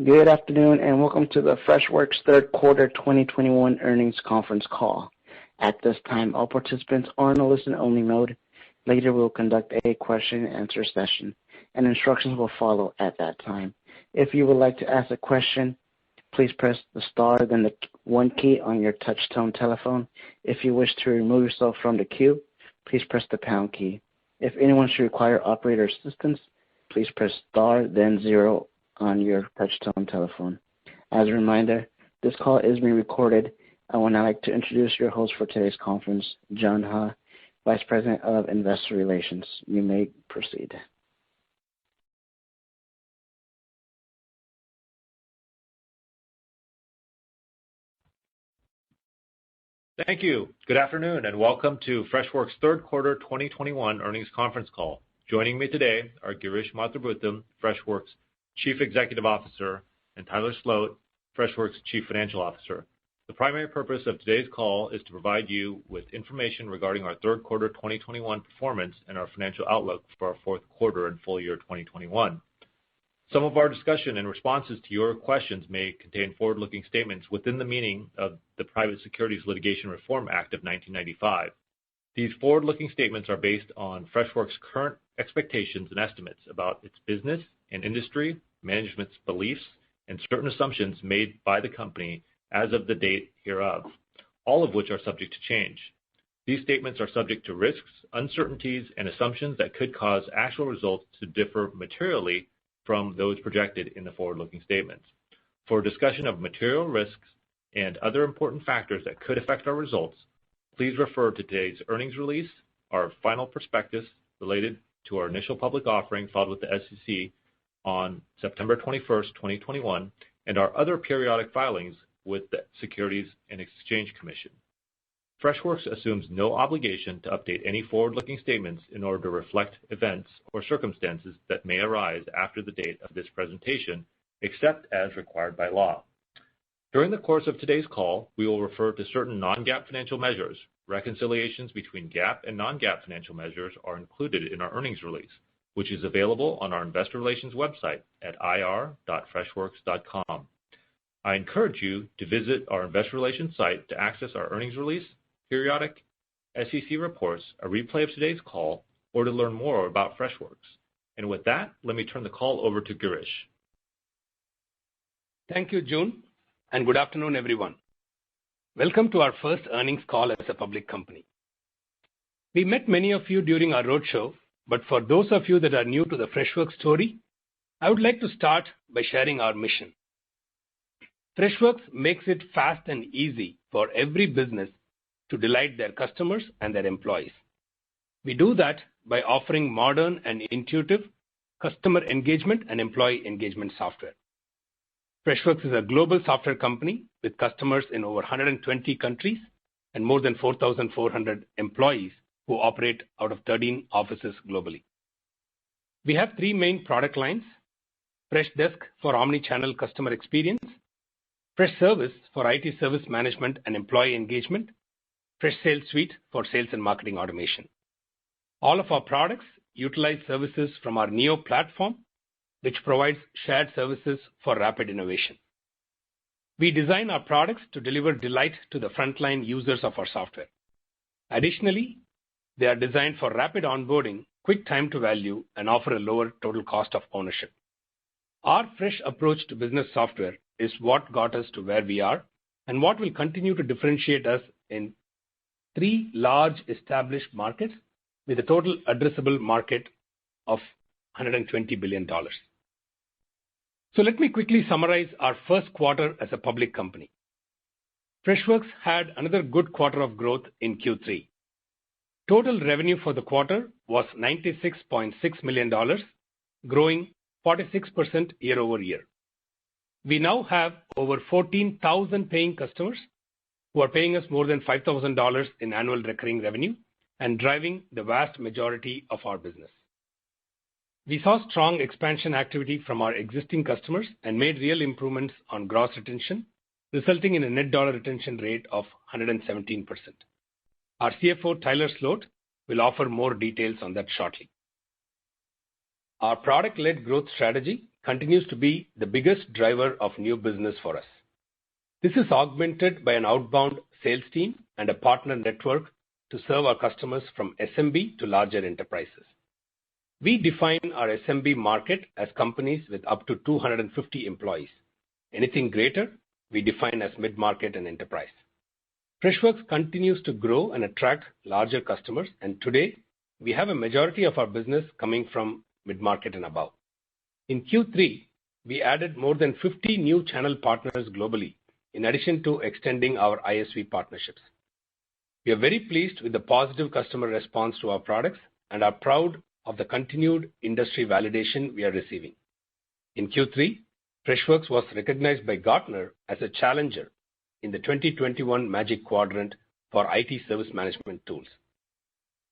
Good afternoon, and welcome to the Freshworks third quarter 2021 earnings conference call. At this time, all participants are in a listen-only mode. Later, we'll conduct a question-and-answer session, and instructions will follow at that time. If you would like to ask a question, please press the star, then the 1 key on your touch-tone telephone. If you wish to remove yourself from the queue, please press the pound key. If anyone should require operator assistance, please press star, then 0 on your touch-tone telephone. As a reminder, this call is being recorded. I would now like to introduce your host for today's conference, John Ha, Vice President of Investor Relations. You may proceed. Thank you. Good afternoon, and welcome to Freshworks' third quarter 2021 earnings conference call. Joining me today are Girish Mathrubootham, Freshworks' Chief Executive Officer, and Tyler Sloat, Freshworks' Chief Financial Officer. The primary purpose of today's call is to provide you with information regarding our third quarter 2021 performance and our financial outlook for our fourth quarter and full year 2021. Some of our discussion and responses to your questions may contain forward-looking statements within the meaning of the Private Securities Litigation Reform Act of 1995. These forward-looking statements are based on Freshworks' current expectations and estimates about its business and industry, management's beliefs, and certain assumptions made by the company as of the date hereof, all of which are subject to change. These statements are subject to risks, uncertainties, and assumptions that could cause actual results to differ materially from those projected in the forward-looking statements. For a discussion of material risks and other important factors that could affect our results, please refer to today's earnings release, our final prospectus related to our initial public offering filed with the SEC on September 21st, 2021, and our other periodic filings with the Securities and Exchange Commission. Freshworks assumes no obligation to update any forward-looking statements in order to reflect events or circumstances that may arise after the date of this presentation, except as required by law. During the course of today's call, we will refer to certain non-GAAP financial measures. Reconciliations between GAAP and non-GAAP financial measures are included in our earnings release, which is available on our investor relations website at ir.freshworks.com. I encourage you to visit our investor relations site to access our earnings release, periodic SEC reports, a replay of today's call, or to learn more about Freshworks. And with that, let me turn the call over to Girish. Thank you, June, and good afternoon, everyone. Welcome to our first earnings call as a public company. We met many of you during our roadshow, but for those of you that are new to the Freshworks story, I would like to start by sharing our mission. Freshworks makes it fast and easy for every business to delight their customers and their employees. We do that by offering modern and intuitive customer engagement and employee engagement software. Freshworks is a global software company with customers in over 120 countries and more than 4,400 employees who operate out of 13 offices globally. We have 3 main product lines: Freshdesk for omni-channel customer experience, Freshservice for IT service management and employee engagement, Freshsales Suite for sales and marketing automation. All of our products utilize services from our Neo platform, which provides shared services for rapid innovation. We design our products to deliver delight to the frontline users of our software. Additionally, they are designed for rapid onboarding, quick time to value, and offer a lower total cost of ownership. Our fresh approach to business software is what got us to where we are and what will continue to differentiate us in 3 large established markets with a total addressable market of $120 billion. So let me quickly summarize our first quarter as a public company. Freshworks had another good quarter of growth in Q3. Total revenue for the quarter was $96.6 million, growing 46% year over year. We now have over 14,000 paying customers who are paying us more than $5,000 in annual recurring revenue and driving the vast majority of our business. We saw strong expansion activity from our existing customers and made real improvements on gross retention, resulting in a net dollar retention rate of 117%. Our CFO, Tyler Sloat, will offer more details on that shortly. Our product-led growth strategy continues to be the biggest driver of new business for us. This is augmented by an outbound sales team and a partner network to serve our customers from SMB to larger enterprises. We define our SMB market as companies with up to 250 employees. Anything greater, we define as mid-market and enterprise. Freshworks continues to grow and attract larger customers, and today we have a majority of our business coming from mid-market and above. In Q3, we added more than 50 new channel partners globally, in addition to extending our ISV partnerships. We are very pleased with the positive customer response to our products and are proud of the continued industry validation we are receiving. In Q3, Freshworks was recognized by Gartner as a challenger in the 2021 Magic Quadrant for IT service management tools.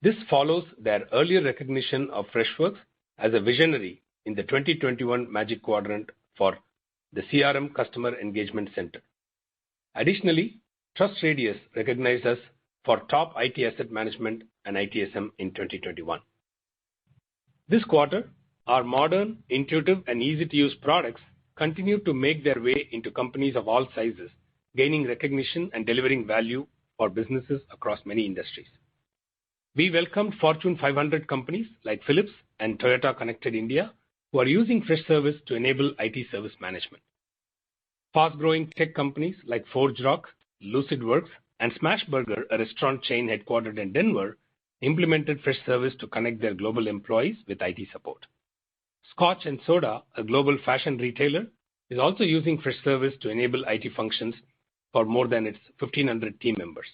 This follows their earlier recognition of Freshworks as a visionary in the 2021 Magic Quadrant for the CRM Customer Engagement Center. Additionally, TrustRadius recognized us for top IT asset management and ITSM in 2021. This quarter, our modern, intuitive, and easy-to-use products continue to make their way into companies of all sizes, gaining recognition and delivering value for businesses across many industries. We welcomed Fortune 500 companies like Philips and Toyota Connected India, who are using Freshservice to enable IT service management. Fast-growing tech companies like ForgeRock, LucidWorks, and Smashburger, a restaurant chain headquartered in Denver, implemented Freshservice to connect their global employees with IT support. Scotch and Soda, a global fashion retailer, is also using Freshservice to enable IT functions for more than its 1,500 team members.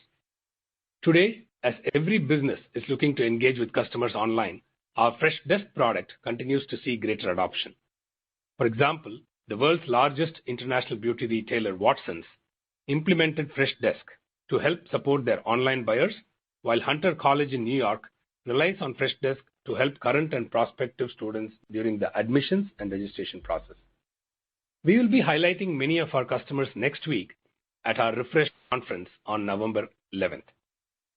Today, as every business is looking to engage with customers online, our Freshdesk product continues to see greater adoption. For example, the world's largest international beauty retailer, Watsons, implemented Freshdesk to help support their online buyers, while Hunter College in New York relies on Freshdesk to help current and prospective students during the admissions and registration process. We will be highlighting many of our customers next week at our Refresh conference on November 11th.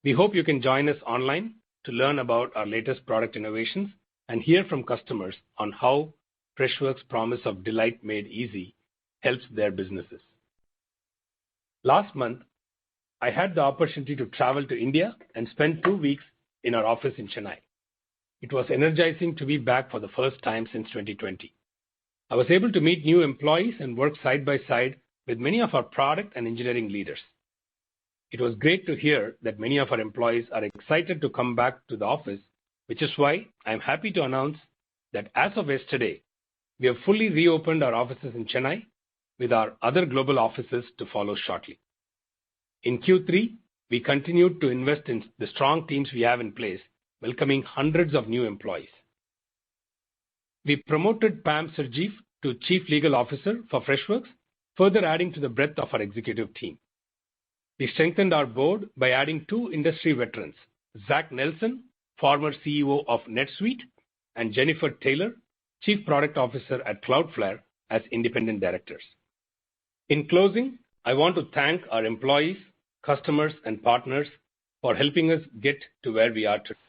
We hope you can join us online to learn about our latest product innovations and hear from customers on how Freshworks' promise of delight made easy helps their businesses. Last month, I had the opportunity to travel to India and spend 2 weeks in our office in Chennai. It was energizing to be back for the first time since 2020. I was able to meet new employees and work side by side with many of our product and engineering leaders. It was great to hear that many of our employees are excited to come back to the office, which is why I'm happy to announce that as of yesterday, we have fully reopened our offices in Chennai, with our other global offices to follow shortly. In Q3, we continued to invest in the strong teams we have in place, welcoming hundreds of new employees. We promoted Pam Serjeev to Chief Legal Officer for Freshworks, further adding to the breadth of our executive team. We strengthened our board by adding 2 industry veterans, Zach Nelson, former CEO of NetSuite, and Jennifer Taylor, Chief Product Officer at Cloudflare, as independent directors. In closing, I want to thank our employees, customers, and partners for helping us get to where we are today.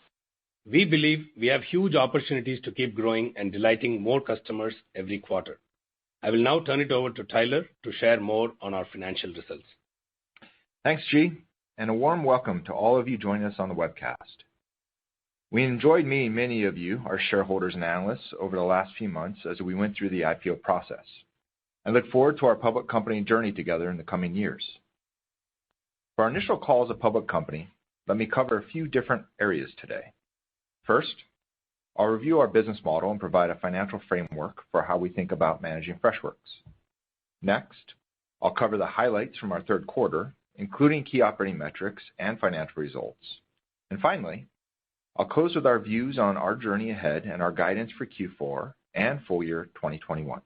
We believe we have huge opportunities to keep growing and delighting more customers every quarter. I will now turn it over to Tyler to share more on our financial results. Thanks, G, and a warm welcome to all of you joining us on the webcast. We enjoyed meeting many of you, our shareholders and analysts, over the last few months as we went through the IPO process. I look forward to our public company journey together in the coming years. For our initial call as a public company, let me cover a few different areas today. First, I'll review our business model and provide a financial framework for how we think about managing Freshworks. Next, I'll cover the highlights from our third quarter, including key operating metrics and financial results. And finally, I'll close with our views on our journey ahead and our guidance for Q4 and full year 2021.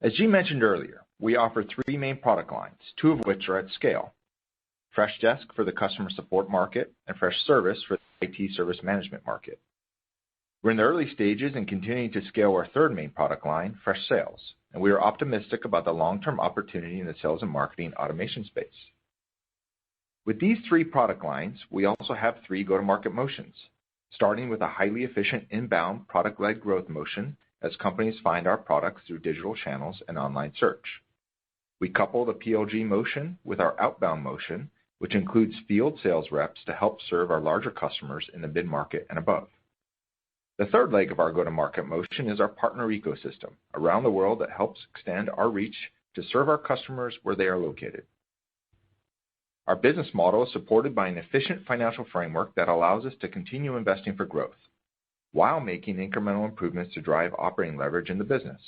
As G mentioned earlier, we offer 3 main product lines, 2 of which are at scale. Freshdesk for the customer support market and Freshservice for the IT service management market. We're in the early stages and continuing to scale our third main product line, Freshsales, and we are optimistic about the long-term opportunity in the sales and marketing automation space. With these 3 product lines, we also have 3 go-to-market motions, starting with a highly efficient inbound product-led growth motion as companies find our products through digital channels and online search. We couple the PLG motion with our outbound motion, which includes field sales reps to help serve our larger customers in the mid-market and above. The third leg of our go-to-market motion is our partner ecosystem around the world that helps extend our reach to serve our customers where they are located. Our business model is supported by an efficient financial framework that allows us to continue investing for growth while making incremental improvements to drive operating leverage in the business.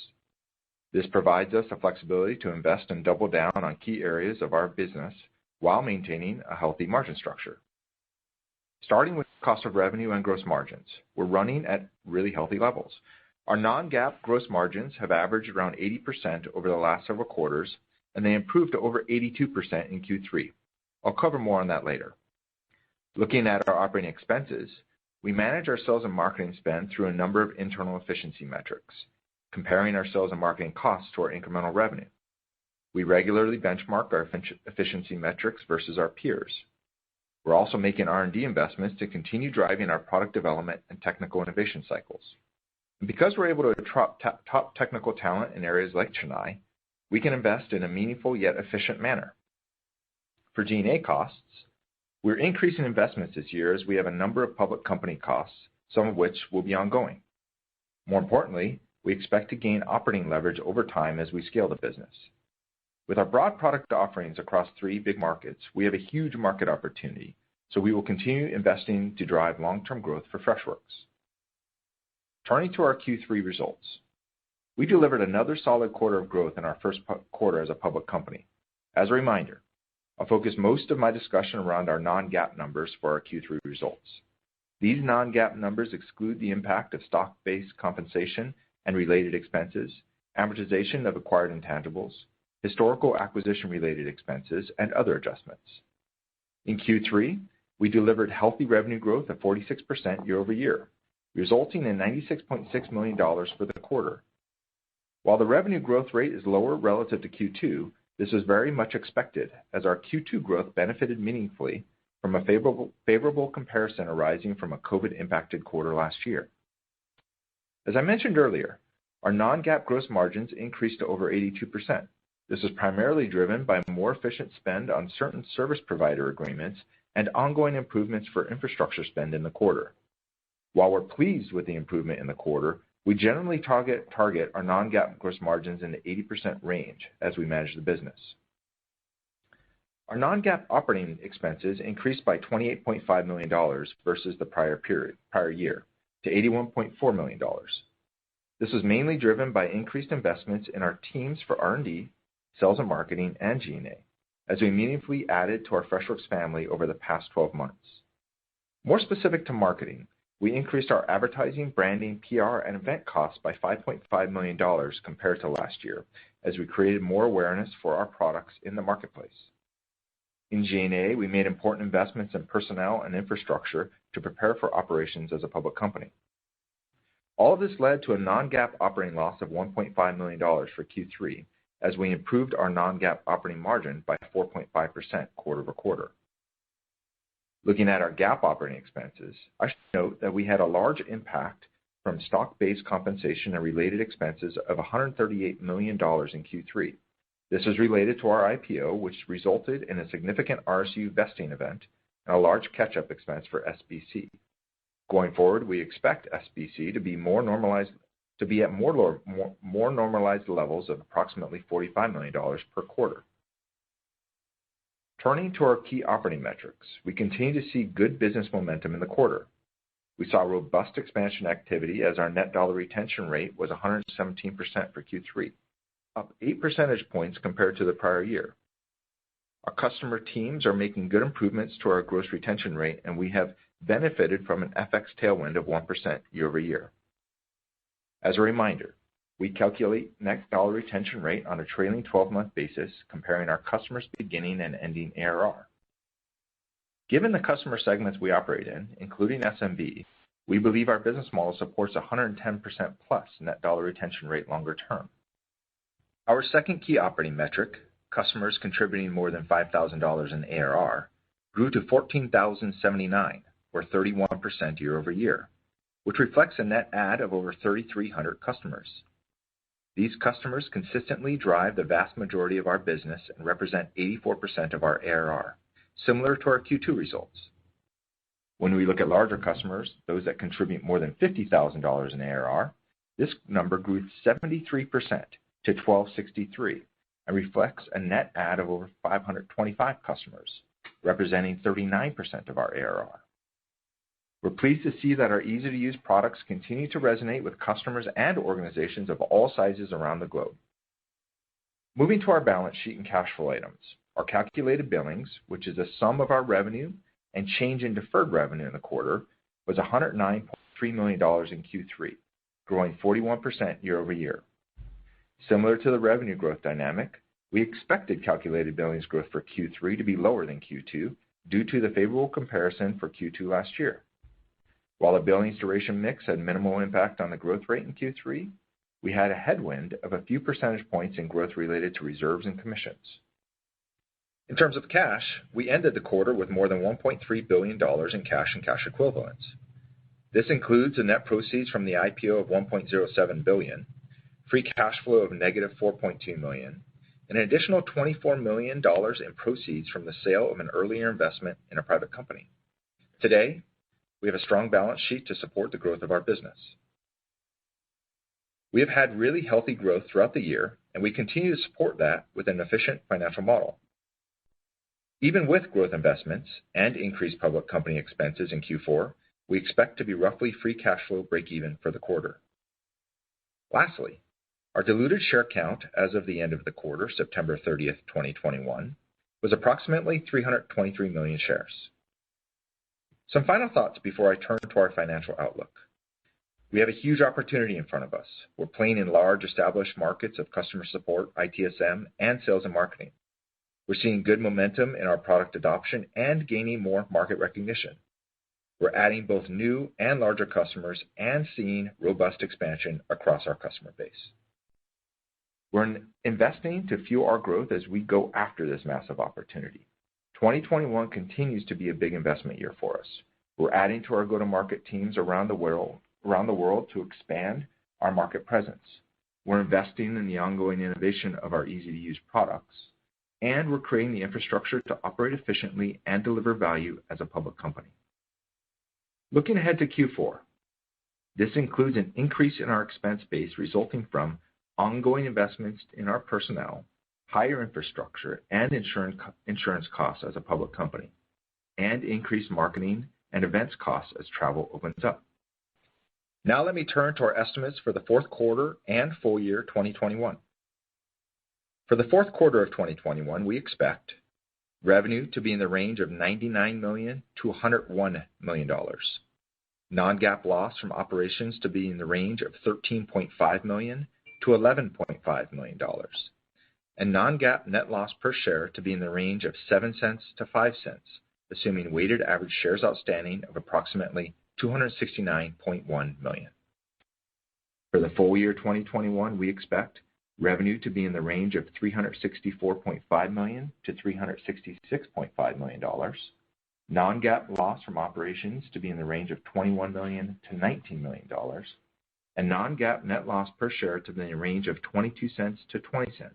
This provides us the flexibility to invest and double down on key areas of our business while maintaining a healthy margin structure. Starting with cost of revenue and gross margins, we're running at really healthy levels. Our non-GAAP gross margins have averaged around 80% over the last several quarters, and they improved to over 82% in Q3. I'll cover more on that later. Looking at our operating expenses, we manage our sales and marketing spend through a number of internal efficiency metrics, comparing our sales and marketing costs to our incremental revenue. We regularly benchmark our efficiency metrics versus our peers. We're also making R&D investments to continue driving our product development and technical innovation cycles. And because we're able to attract top technical talent in areas like Chennai, we can invest in a meaningful yet efficient manner. For G&A costs, we're increasing investments this year as we have a number of public company costs, some of which will be ongoing. More importantly, we expect to gain operating leverage over time as we scale the business. With our broad product offerings across 3 big markets, we have a huge market opportunity, so we will continue investing to drive long-term growth for Freshworks. Turning to our Q3 results, we delivered another solid quarter of growth in our first quarter as a public company. As a reminder, I'll focus most of my discussion around our non-GAAP numbers for our Q3 results. These non-GAAP numbers exclude the impact of stock-based compensation and related expenses, amortization of acquired intangibles, historical acquisition-related expenses, and other adjustments. In Q3, we delivered healthy revenue growth of 46% year over year, resulting in $96.6 million for the quarter. While the revenue growth rate is lower relative to Q2, this was very much expected as our Q2 growth benefited meaningfully from a favorable comparison arising from a COVID-impacted quarter last year. As I mentioned earlier, our non-GAAP gross margins increased to over 82%. This is primarily driven by more efficient spend on certain service provider agreements and ongoing improvements for infrastructure spend in the quarter. While we're pleased with the improvement in the quarter, we generally target our non-GAAP gross margins in the 80% range as we manage the business. Our non-GAAP operating expenses increased by $28.5 million versus the prior year to $81.4 million. This was mainly driven by increased investments in our teams for R&D, sales and marketing, and G&A, as we meaningfully added to our Freshworks family over the past 12 months. More specific to marketing, we increased our advertising, branding, PR, and event costs by $5.5 million compared to last year, as we created more awareness for our products in the marketplace. In G&A, we made important investments in personnel and infrastructure to prepare for operations as a public company. All of this led to a non-GAAP operating loss of $1.5 million for Q3, as we improved our non-GAAP operating margin by 4.5% quarter over quarter. Looking at our GAAP operating expenses, I should note that we had a large impact from stock-based compensation and related expenses of $138 million in Q3. This is related to our IPO, which resulted in a significant RSU vesting event and a large catch-up expense for SBC. Going forward, we expect SBC to be at more normalized levels of approximately $45 million per quarter. Turning to our key operating metrics, we continue to see good business momentum in the quarter. We saw robust expansion activity as our net dollar retention rate was 117% for Q3, up 8 percentage points compared to the prior year. Our customer teams are making good improvements to our gross retention rate, and we have benefited from an FX tailwind of 1% year over year. As a reminder, we calculate net dollar retention rate on a trailing 12-month basis, comparing our customers' beginning and ending ARR. Given the customer segments we operate in, including SMB, we believe our business model supports 110% plus net dollar retention rate longer term. Our second key operating metric, customers contributing more than $5,000 in ARR, grew to 14,079, or 31% year over year. which reflects a net add of over 3,300 customers. These customers consistently drive the vast majority of our business and represent 84% of our ARR, similar to our Q2 results. When we look at larger customers, those that contribute more than $50,000 in ARR, this number grew 73% to 1,263 and reflects a net add of over 525 customers, representing 39% of our ARR. We're pleased to see that our easy-to-use products continue to resonate with customers and organizations of all sizes around the globe. Moving to our balance sheet and cash flow items, our calculated billings, which is a sum of our revenue and change in deferred revenue in the quarter, was $109.3 million in Q3, growing 41% year over year. Similar to the revenue growth dynamic, we expected calculated billings growth for Q3 to be lower than Q2 due to the favorable comparison for Q2 last year. While the billings duration mix had minimal impact on the growth rate in Q3, we had a headwind of a few percentage points in growth related to reserves and commissions. In terms of cash, we ended the quarter with more than $1.3 billion in cash and cash equivalents. This includes the net proceeds from the IPO of $1.07 billion, free cash flow of negative $4.2 million, and an additional $24 million in proceeds from the sale of an earlier investment in a private company. Today, we have a strong balance sheet to support the growth of our business. We have had really healthy growth throughout the year, and we continue to support that with an efficient financial model. Even with growth investments and increased public company expenses in Q4, we expect to be roughly free cash flow break-even for the quarter. Lastly, our diluted share count as of the end of the quarter, September 30th, 2021, was approximately 323 million shares. Some final thoughts before I turn to our financial outlook. We have a huge opportunity in front of us. We're playing in large established markets of customer support, ITSM, and sales and marketing. We're seeing good momentum in our product adoption and gaining more market recognition. We're adding both new and larger customers and seeing robust expansion across our customer base. We're investing to fuel our growth as we go after this massive opportunity. 2021 continues to be a big investment year for us. We're adding to our go-to-market teams around the world to expand our market presence. We're investing in the ongoing innovation of our easy-to-use products, and we're creating the infrastructure to operate efficiently and deliver value as a public company. Looking ahead to Q4, this includes an increase in our expense base resulting from ongoing investments in our personnel, higher infrastructure, and insurance costs as a public company, and increased marketing and events costs as travel opens up. Now let me turn to our estimates for the fourth quarter and full year 2021. For the fourth quarter of 2021, we expect revenue to be in the range of $99 million to $101 million, non-GAAP loss from operations to be in the range of $13.5 million to $11.5 million, and non-GAAP net loss per share to be in the range of 7 cents to 5 cents, assuming weighted average shares outstanding of approximately 269.1 million. For the full year 2021, we expect revenue to be in the range of $364.5 million to $366.5 million, non-GAAP loss from operations to be in the range of $21 million to $19 million, and non-GAAP net loss per share to be in the range of 22 cents to 20 cents,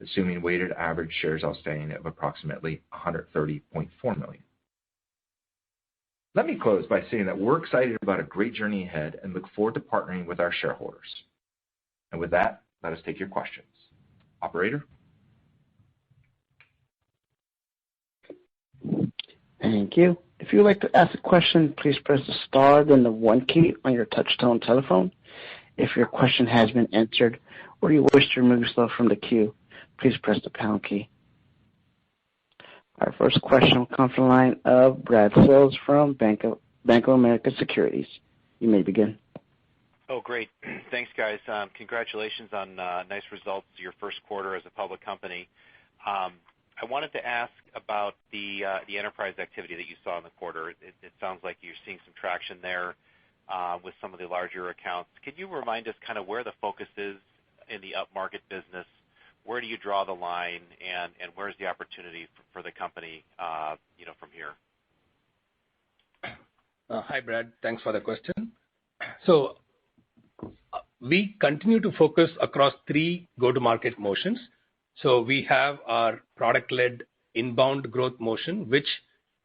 assuming weighted average shares outstanding of approximately 130.4 million. Let me close by saying that we're excited about a great journey ahead and look forward to partnering with our shareholders. And with that, let us take your questions. Operator? Thank you. If you would like to ask a question, please press the star, then the 1 key on your touch-tone telephone. If your question has been answered or you wish to remove yourself from the queue, please press the pound key. Our first question will come from the line of Brad Sills from Bank of America Securities. You may begin. Oh, great. Thanks, guys. Congratulations on nice results to your first quarter as a public company. I wanted to ask about the enterprise activity that you saw in the quarter. It sounds like you're seeing some traction there with some of the larger accounts. Can you remind us kind of where the focus is in the upmarket business? Where do you draw the line, and where's the opportunity for the company from here? Hi, Brad. Thanks for the question. So we continue to focus across 3 go-to-market motions. So we have our product-led inbound growth motion, which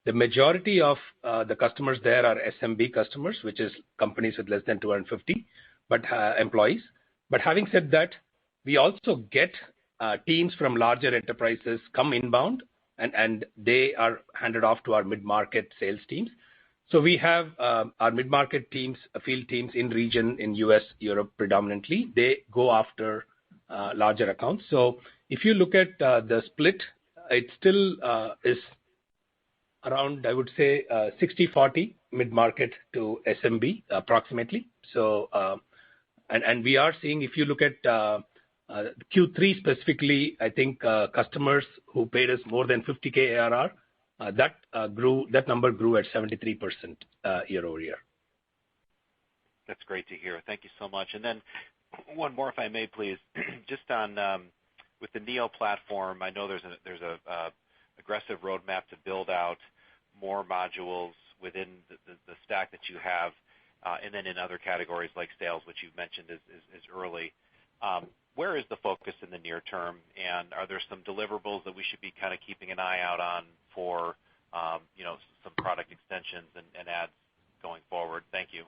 the majority of the customers there are SMB customers, which is companies with less than 250 employees. But having said that, we also get teams from larger enterprises come inbound, and they are handed off to our mid-market sales teams. So we have our mid-market teams, field teams in region in US, Europe predominantly. They go after larger accounts. So if you look at the split, it still is around, I would say, 60-40 mid-market to SMB approximately. So and we are seeing, if you look at Q3 specifically, I think customers who paid us more than 50K ARR, that number grew at 73% year over year. That's great to hear. Thank you so much. And then one more, if I may, please. Just on with the Neo platform, I know there's a aggressive roadmap to build out more modules within the stack that you have, and then in other categories like sales, which you've mentioned is early. Where is the focus in the near term, and are there some deliverables that we should be kind of keeping an eye out on for some product extensions and ads going forward? Thank you.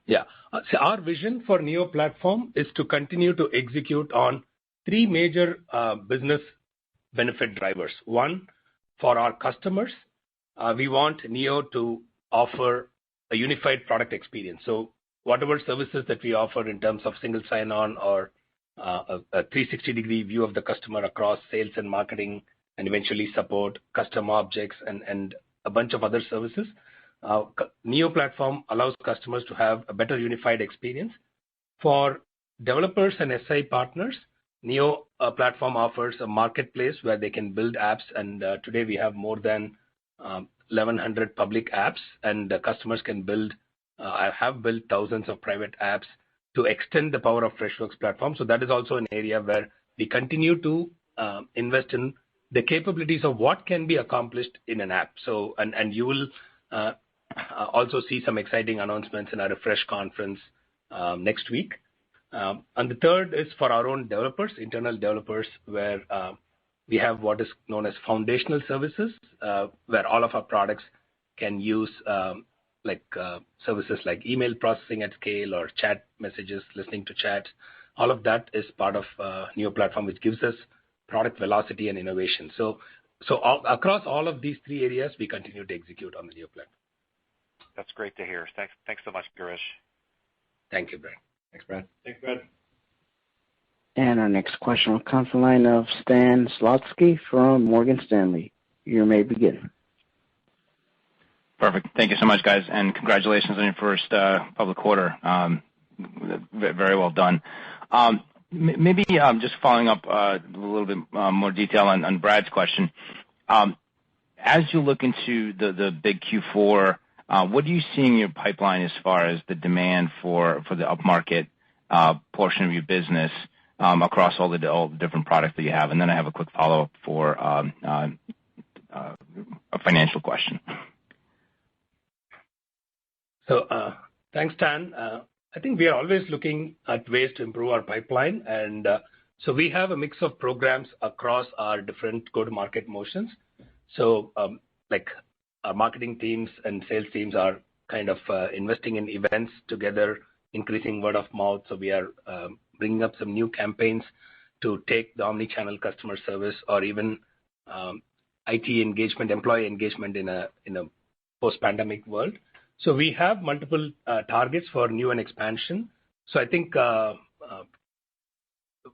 Yeah. So our vision for Neo platform is to continue to execute on 3 major business benefit drivers. One, for our customers, we want Neo to offer a unified product experience. So whatever services that we offer in terms of single sign-on or a 360-degree view of the customer across sales and marketing, and eventually support, custom objects, and a bunch of other services, Neo platform allows customers to have a better unified experience. For developers and SI partners, Neo platform offers a marketplace where they can build apps, and today we have more than 1,100 public apps, and customers can build. I have built thousands of private apps to extend the power of Freshworks platform. So that is also an area where we continue to invest in the capabilities of what can be accomplished in an app. So and you will also see some exciting announcements in our Refresh conference next week. And the third is for our own developers, internal developers, where we have what is known as foundational services, where all of our products can use services like email processing at scale or chat messages, listening to chat. All of that is part of Neo platform, which gives us product velocity and innovation. So across all of these 3 areas, we continue to execute on the Neo platform. That's great to hear. Thanks so much, Girish. Thank you, Brad. Thanks, Brad. Thanks, Brad. And our next question will come from the line of Stan Zlotsky from Morgan Stanley. You may begin. Perfect. Thank you so much, guys, and congratulations on your first public quarter. Very well done. Maybe just following up a little bit more detail on Brad's question. As you look into the big Q4, what do you see in your pipeline as far as the demand for the upmarket portion of your business across all the different products that you have? And then I have a quick follow-up for a financial question. So thanks, Stan. I think we are always looking at ways to improve our pipeline. And so we have a mix of programs across our different go-to-market motions. So like our marketing teams and sales teams are kind of investing in events together, increasing word of mouth. So we are bringing up some new campaigns to take the omni-channel customer service or even IT engagement, employee engagement in a post-pandemic world. So we have multiple targets for new and expansion. So I think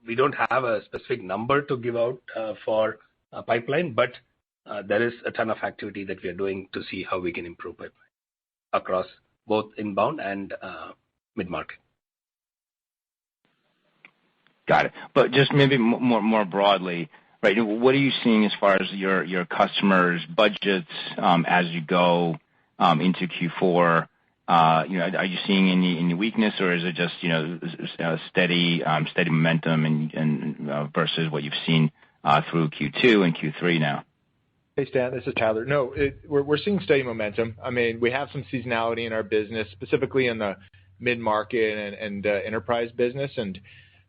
we don't have a specific number to give out for a pipeline, but there is a ton of activity that we are doing to see how we can improve pipeline across both inbound and mid-market. Got it. But just maybe more broadly, right? What are you seeing as far as your customers' budgets as you go into Q4? Are you seeing any weakness, or is it just steady momentum and versus what you've seen through Q2 and Q3 now? Hey, Stan, this is Tyler. No, we're seeing steady momentum. I mean, we have some seasonality in our business, specifically in the mid-market and enterprise business. And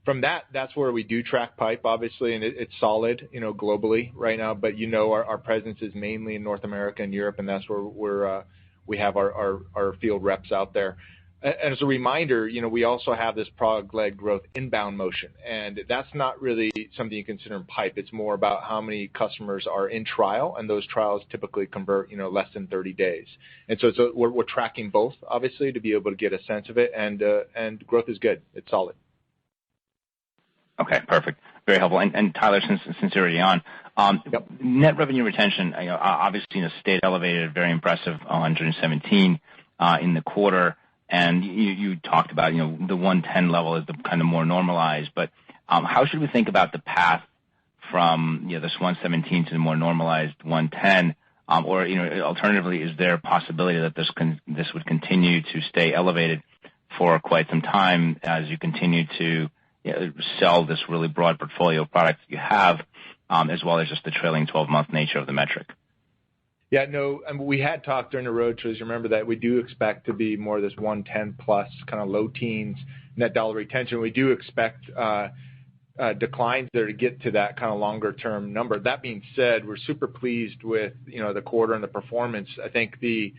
from that's where we do track pipe, obviously, and it's solid, globally right now. But, our presence is mainly in North America and Europe, and that's where we have our field reps out there. And as a reminder, we also have this product-led growth inbound motion, and that's not really something you consider in pipe. It's more about how many customers are in trial, and those trials typically convert, less than 30 days. And so we're tracking both, obviously, to be able to get a sense of it, and growth is good. It's solid. Okay, perfect. Very helpful. And Tyler, since you're already on, net revenue retention, obviously, stayed elevated, very impressive, 117 in the quarter. And you talked about, the 110 level is the kind of more normalized. But how should we think about the path from, this 117 to the more normalized 110? Or, alternatively, is there a possibility that this would continue to stay elevated for quite some time as you continue to sell this really broad portfolio of products you have, as well as just the trailing 12-month nature of the metric? Yeah, no, we had talked during the road shows. You remember that we do expect to be more of this 110 plus kind of low teens net dollar retention. We do expect declines there to get to that kind of longer term number. That being said, we're super pleased with the quarter and the performance. I think the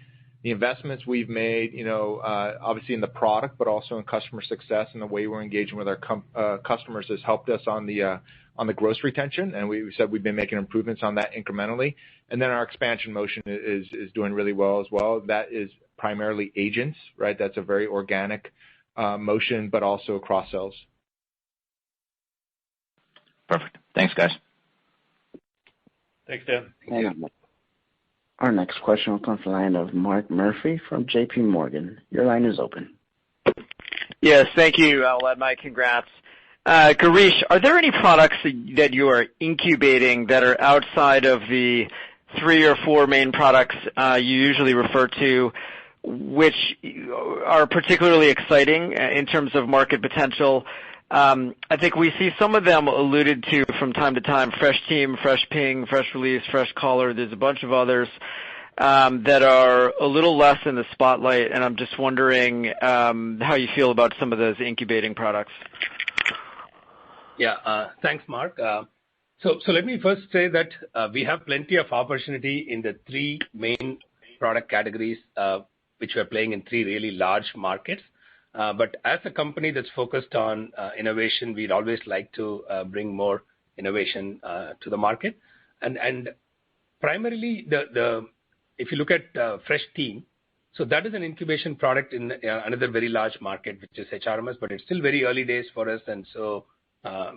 investments we've made, obviously in the product, but also in customer success and the way we're engaging with our customers has helped us on the gross retention, and we said we've been making improvements on that incrementally. And then our expansion motion is doing really well as well. That is primarily agents, right? That's a very organic motion, but also cross sells. Perfect. Thanks, guys. Thanks, Dan. And our next question will come from the line of Mark Murphy from J.P. Morgan. Your line is open. Yes, thank you. I'll add my congrats. Girish, are there any products that you are incubating that are outside of the 3 or 4 main products you usually refer to, which are particularly exciting in terms of market potential? I think we see some of them alluded to from time to time: Fresh Team, Fresh Ping, Fresh Release, Fresh Caller. There's a bunch of others that are a little less in the spotlight, and I'm just wondering how you feel about some of those incubating products. Yeah, thanks, Mark. So let me first say that we have plenty of opportunity in the 3 main product categories, which we're playing in 3 really large markets. But as a company that's focused on innovation, we'd always like to bring more innovation to the market. And primarily, if you look at Fresh Team, so that is an incubation product in another very large market, which is HRMS, but it's still very early days for us, and so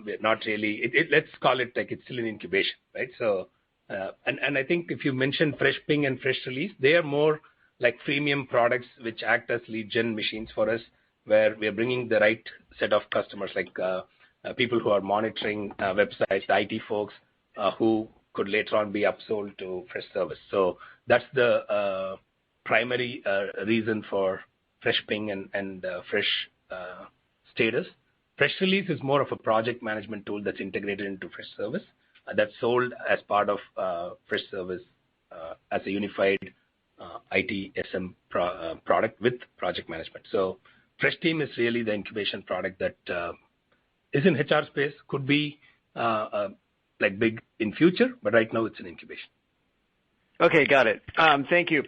we're not really. Let's call it like it's still in incubation, right? So, and I think if you mention Fresh Ping and Fresh Release, they are more like freemium products which act as lead gen machines for us, where we are bringing the right set of customers, like people who are monitoring websites, the IT folks who could later on be upsold to Freshservice. So that's the primary reason for Fresh Ping and Fresh Status. Fresh Release is more of a project management tool that's integrated into Freshservice, that's sold as part of Freshservice as a unified ITSM product with project management. So Fresh Team is really the incubation product that is in HR space, could be like big in future, but right now it's in incubation. Okay, got it. Thank you.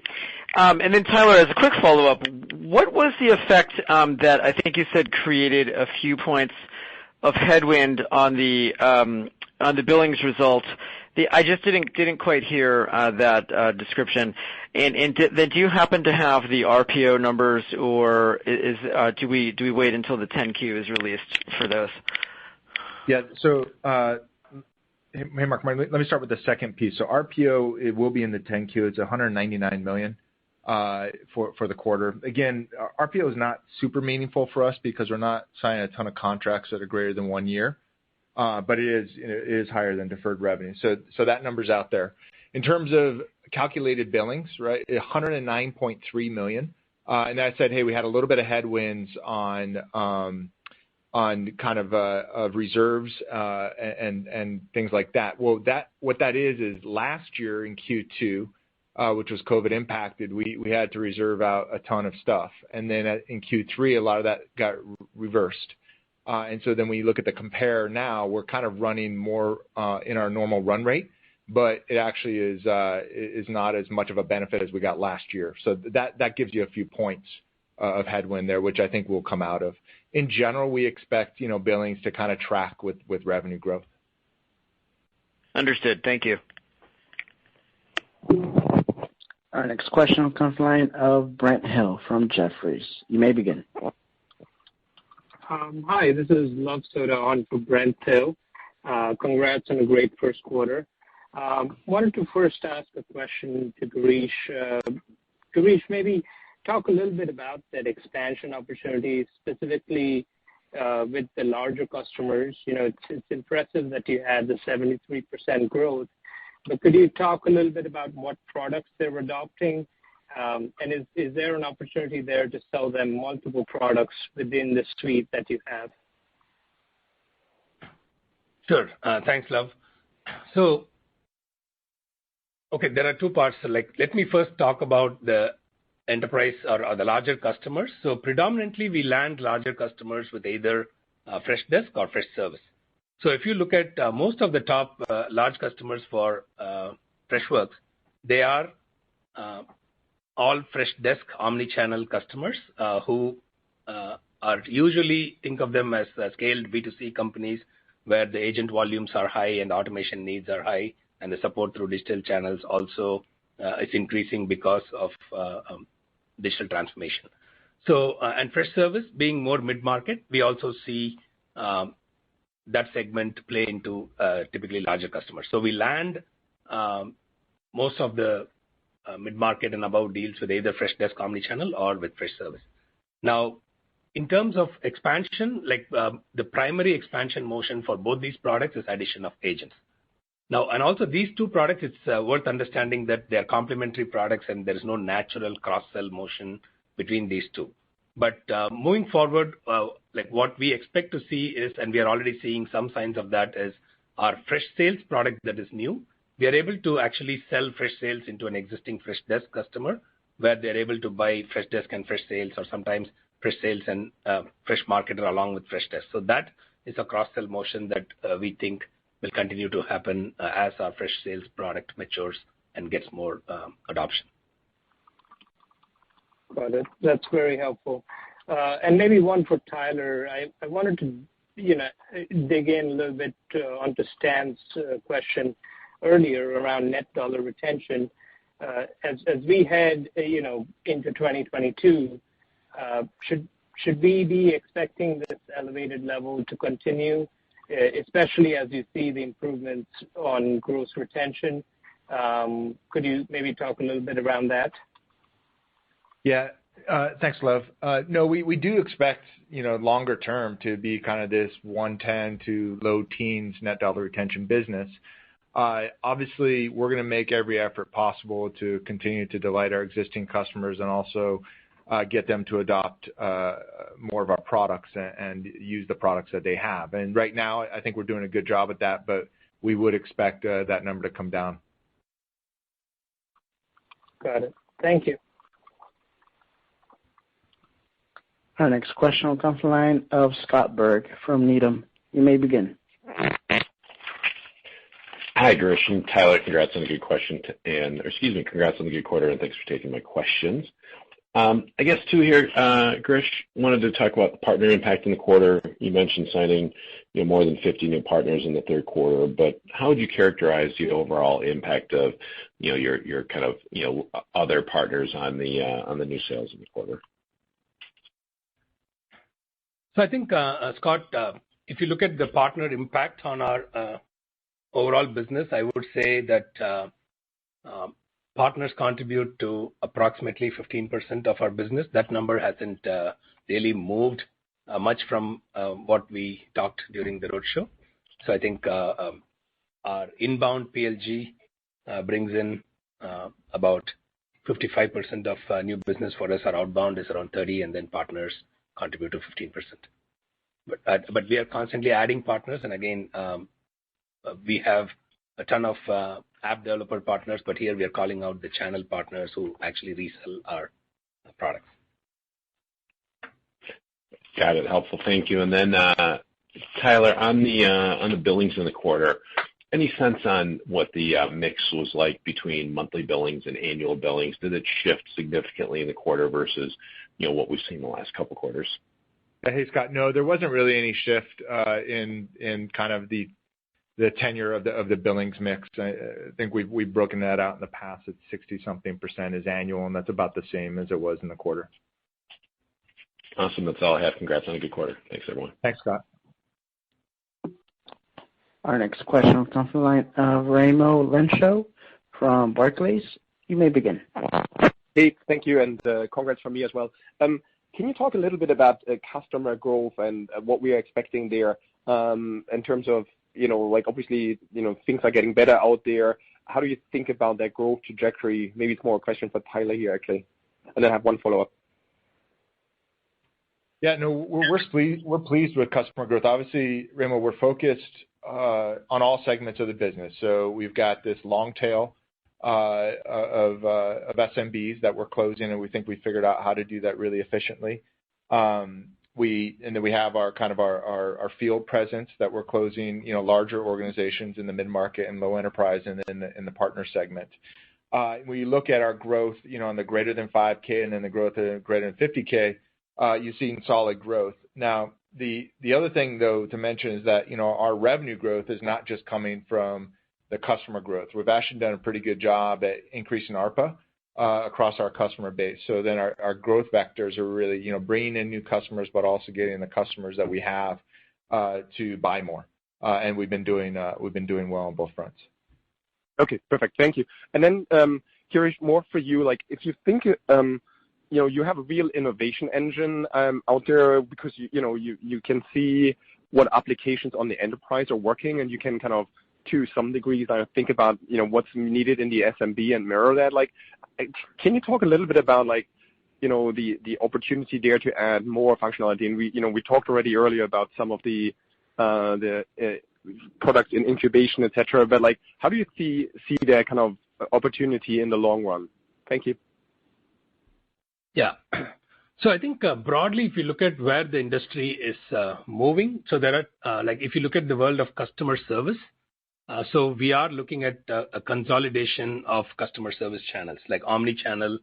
And then Tyler, as a quick follow-up, what was the effect that I think you said created a few points of headwind on the billings result? I just didn't quite hear that description. And then do you happen to have the RPO numbers, or do we wait until the 10Q is released for those? Yeah. So. Hey, Mark, let me start with the second piece. So RPO, it will be in the 10Q. It's $199 million for the quarter. Again, RPO is not super meaningful for us because we're not signing a ton of contracts that are greater than 1 year, but it is higher than deferred revenue. So that number's out there. In terms of calculated billings, right, $109.3 million. And I said, hey, we had a little bit of headwinds on on kind of reserves and things like that. Well, what that is last year in Q2, which was COVID impacted, we had to reserve out a ton of stuff, and then in Q3 a lot of that got reversed. And so then when you look at the compare now, we're kind of running more in our normal run rate, but it actually is not as much of a benefit as we got last year. So that gives you a few points of headwind there, which I think we'll come out of. In general, we expect billings to kind of track with revenue growth. Understood. Thank you. Our next question will come from the line of Brent Hill from Jefferies. You may begin. Hi, this is Luv Sodha on for Brent Hill. Congrats on a great first quarter. Wanted to first ask a question to Girish. Girish, maybe talk a little bit about that expansion opportunity, specifically with the larger customers. It's impressive that you had the 73% growth, but could you talk a little bit about what products they're adopting? And is there an opportunity there to sell them multiple products within the suite that you have? Sure. Thanks, Luv. So, okay, there are two parts. Let me first talk about the enterprise or the larger customers. So predominantly we land larger customers with either Freshdesk or Freshservice. So if you look at most of the top large customers for Freshworks, they are all Freshdesk omnichannel customers who are usually, think of them as scaled B2C companies where the agent volumes are high and automation needs are high, and the support through digital channels also is increasing because of digital transformation. So, and Freshservice being more mid-market, we also see that segment play into typically larger customers. So we land most of the mid-market and above deals with either Freshdesk omnichannel or with Freshservice. Now, in terms of expansion, the primary expansion motion for both these products is addition of agents. Now, and also these two products, it's worth understanding that they're complementary products and there is no natural cross-sell motion between these two. But moving forward, what we expect to see is, and we are already seeing some signs of that, is our Freshsales product that is new. We are able to actually sell Freshsales into an existing Freshdesk customer where they're able to buy Freshdesk and Freshsales, or sometimes Freshsales and Freshmarketer along with Freshdesk. So that is a cross-sell motion that we think will continue to happen as our Freshsales product matures and gets more adoption. Got it. That's very helpful. And maybe one for Tyler. I wanted to dig in a little bit onto Stan's question earlier around net dollar retention. As we head into 2022, should we be expecting this elevated level to continue, especially as you see the improvements on gross retention? Could you maybe talk a little bit around that? Yeah. Thanks, Luv. No, we do expect, longer term to be kind of this 110 to low teens net dollar retention business. Obviously, we're going to make every effort possible to continue to delight our existing customers and also get them to adopt more of our products and use the products that they have. And right now, I think we're doing a good job at that, but we would expect that number to come down. Got it. Thank you. Our next question will come from the line of Scott Berg from Needham. You may begin. Hi, Girish and Tyler. Congrats on a good question, congrats on the good quarter, and thanks for taking my questions. I guess two here. Girish, wanted to talk about the partner impact in the quarter. You mentioned signing more than 50 new partners in the third quarter, but how would you characterize the overall impact of your kind of other partners on the new sales in the quarter? So I think, Scott, if you look at the partner impact on our overall business, I would say that partners contribute to approximately 15% of our business. That number hasn't really moved much from what we talked during the roadshow. So I think our inbound PLG brings in about 55% of new business for us. Our outbound is around 30%, and then partners contribute to 15%. But we are constantly adding partners, and again, we have a ton of app developer partners, but here we are calling out the channel partners who actually resell our products. Got it. Helpful. Thank you. And then, Tyler, on the billings in the quarter, any sense on what the mix was like between monthly billings and annual billings? Did it shift significantly in the quarter versus, what we've seen the last couple quarters? Hey, Scott. No, there wasn't really any shift in kind of the tenure of the billings mix. I think we've broken that out in the past. It's 60-something% is annual, and that's about the same as it was in the quarter. Awesome. That's all I have. Congrats on a good quarter. Thanks, everyone. Thanks, Scott. Our next question will come from the line of Raimo Lenschow from Barclays. You may begin. Hey, thank you, and congrats from me as well. Can you talk a little bit about customer growth and what we are expecting there in terms of, obviously, things are getting better out there. How do you think about that growth trajectory? Maybe it's more a question for Tyler here, actually. And then I have one follow-up. Yeah, no, we're pleased with customer growth. Obviously, Raimo, we're focused on all segments of the business. So we've got this long tail of SMBs that we're closing, and we think we figured out how to do that really efficiently. And then we have our field presence that we're closing, larger organizations in the mid-market and low enterprise and in the partner segment. When you look at our growth, on the greater than 5K and then the growth of greater than 50K, you've seen solid growth. Now, the other thing, though, to mention is that, our revenue growth is not just coming from the customer growth. We've actually done a pretty good job at increasing ARPA across our customer base. So then our growth vectors are really, bringing in new customers, but also getting the customers that we have to buy more. And we've been doing well on both fronts. Okay, perfect. Thank you. And then, Girish, more for you. Like, if you think, you have a real innovation engine out there because you can see what applications on the enterprise are working, and you can kind of, to some degree, think about what's needed in the SMB and mirror that. Like, can you talk a little bit about the opportunity there to add more functionality? And we talked already earlier about some of the products in incubation, et cetera. But how do you see that kind of opportunity in the long run? Thank you. Yeah. So I think broadly, if you look at where the industry is moving, so there are if you look at the world of customer service, so we are looking at a consolidation of customer service channels, like omni-channel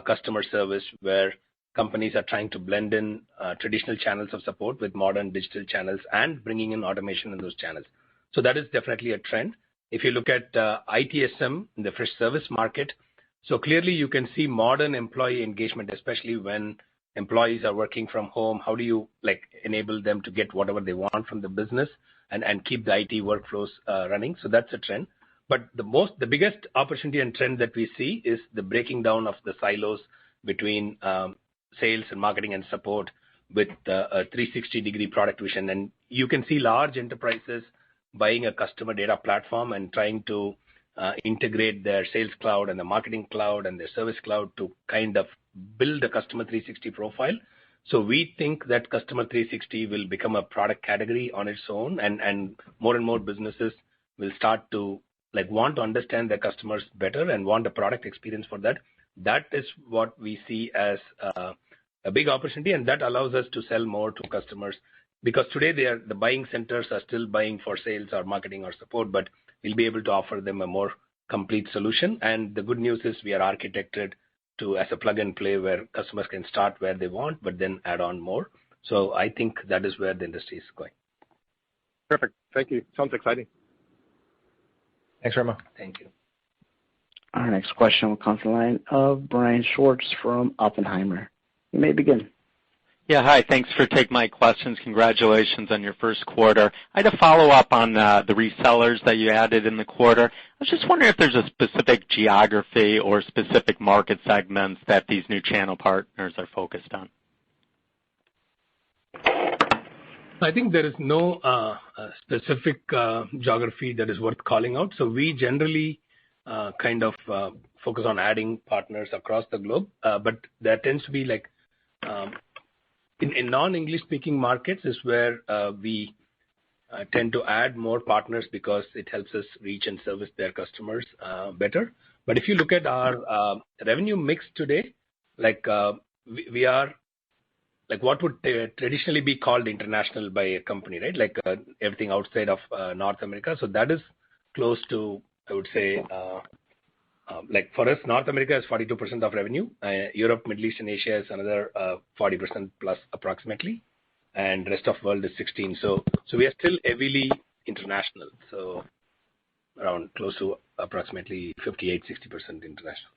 customer service, where companies are trying to blend in traditional channels of support with modern digital channels and bringing in automation in those channels. So that is definitely a trend. If you look at ITSM in the Freshservice market, so clearly you can see modern employee engagement, especially when employees are working from home. How do you enable them to get whatever they want from the business and keep the IT workflows running? So that's a trend. But the biggest opportunity and trend that we see is the breaking down of the silos between sales and marketing and support with a 360-degree product vision. And you can see large enterprises buying a customer data platform and trying to integrate their sales cloud and the marketing cloud and their service cloud to kind of build a customer 360 profile. So we think that customer 360 will become a product category on its own, and more businesses will start to want to understand their customers better and want a product experience for that. That is what we see as a big opportunity, and that allows us to sell more to customers, because today the buying centers are still buying for sales or marketing or support, but we'll be able to offer them a more complete solution. And the good news is we are architected as a plug and play where customers can start where they want, but then add on more. So I think that is where the industry is going. Perfect. Thank you. Sounds exciting. Thanks, Raimo. Thank you. Our next question will come from the line of Brian Schwartz from Oppenheimer. You may begin. Yeah, hi. Thanks for taking my questions. Congratulations on your first quarter. I had a follow-up on the resellers that you added in the quarter. I was just wondering if there's a specific geography or specific market segments that these new channel partners are focused on. I think there is no specific geography that is worth calling out. So we generally kind of focus on adding partners across the globe, but there tends to be in non-English speaking markets is where we tend to add more partners because it helps us reach and service their customers better. But if you look at our revenue mix today, like we are like what would traditionally be called international by a company, right? Like everything outside of North America. So that is close to, I would say, like for us, North America is 42% of revenue. Europe, Middle East, and Asia is another 40% plus approximately, and rest of world is 16. So we are still heavily international. So around close to approximately 58-60% international.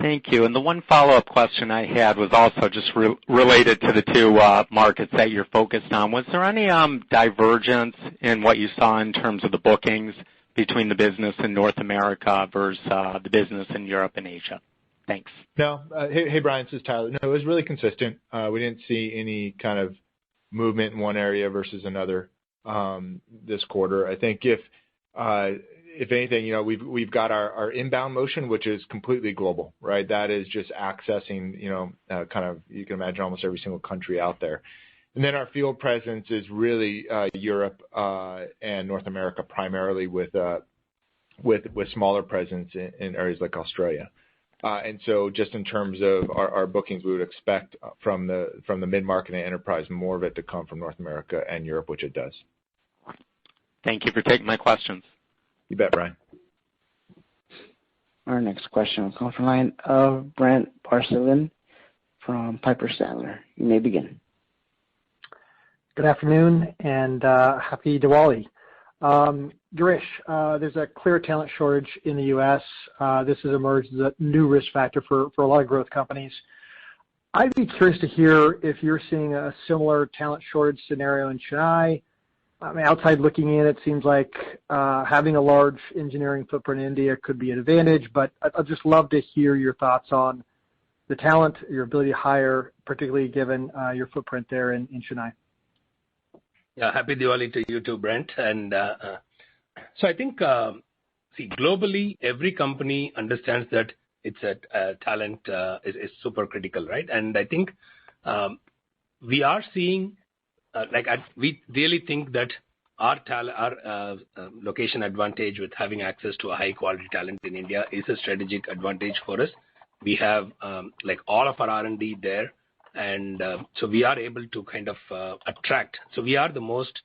Thank you. And the one follow-up question I had was also just related to the two markets that you're focused on. Was there any divergence in what you saw in terms of the bookings between the business in North America versus the business in Europe and Asia? Thanks. No. Hey, Brian, this is Tyler. No, it was really consistent. We didn't see any kind of movement in one area versus another this quarter. I think if anything, we've got our inbound motion, which is completely global, right? That is just accessing, kind of, you can imagine almost every single country out there. And then our field presence is really Europe and North America primarily with smaller presence in areas like Australia. And so just in terms of our bookings, we would expect from the mid-market and enterprise, more of it to come from North America and Europe, which it does. Thank you for taking my questions. You bet, Brian. Our next question will come from the line of Brent Barcelona from Piper Sandler. You may begin. Good afternoon and happy Diwali. Girish, there's a clear talent shortage in the U.S. This has emerged as a new risk factor for a lot of growth companies. I'd be curious to hear if you're seeing a similar talent shortage scenario in Chennai. I mean, outside looking in, it seems like having a large engineering footprint in India could be an advantage, but I'd just love to hear your thoughts on the talent, your ability to hire, particularly given your footprint there in Chennai. Yeah, happy Diwali to you too, Brent. And so I think, globally, every company understands that it's a talent is super critical, right? And I think we are seeing, we really think that our location advantage with having access to a high quality talent in India is a strategic advantage for us. We have all of our R&D there. And so we are able to kind of attract. So we are the most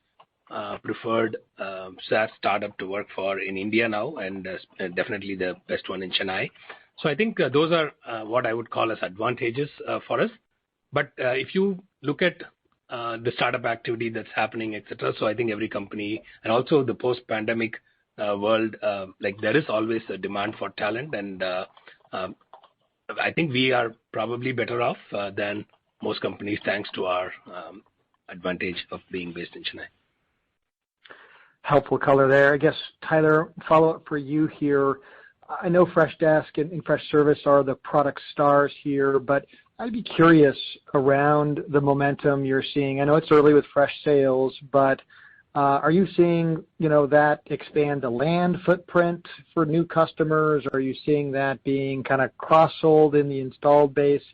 preferred SaaS startup to work for in India now, and definitely the best one in Chennai. So I think those are what I would call as advantages for us. But if you look at the startup activity that's happening, etc., so I think every company and also the post-pandemic world, there is always a demand for talent, and I think we are probably better off than most companies thanks to our advantage of being based in Chennai. Helpful color there. I guess, Tyler, follow-up for you here. I know Freshdesk and Freshservice are the product stars here, but I'd be curious around the momentum you're seeing. I know it's early with Freshsales, but are you seeing that expand the land footprint for new customers? Are you seeing that being kind of cross-sold in the installed base?